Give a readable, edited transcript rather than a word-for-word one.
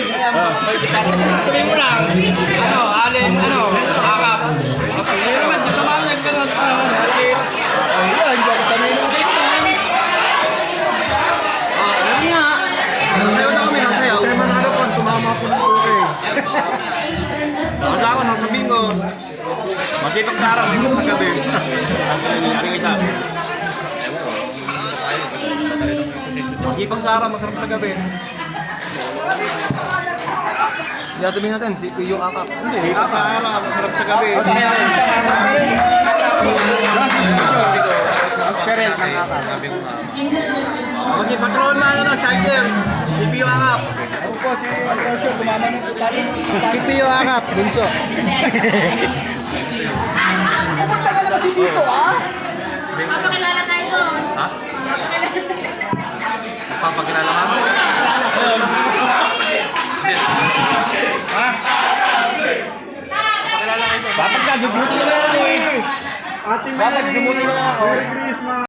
Tuloy mo lang. Ano, alin, ano, akap. Hindi naman, di naman yan ka lang. Ayun, hindi ako sanay ng date na. Yun nga. Sayo na kami, nasayaw. Kasi manalo po, tumama ako ng 2K. Wala ako, nasabihin ko. Masipag sa araw, masipag sa gabi. Masipag sa araw, masarap sa gabi. Kaya sabihin natin, si Kuyo Akap. Hindi, sa araw, masarap sa gabi. Oscarel, kang Akap. Mag-patrol na ano, Shider. Hindi yung Akap. Ako po, si Oscar, tumama na po tayo. Si Kuyo Akap, bunso. Pumunta ka na kasi dito, ha? Papakilala tayo doon. Ha? Papakilala ka? Ha? Papakilala ka ito. Babag ka, dubuti na lang eh. Ate Mary, Merry Christmas.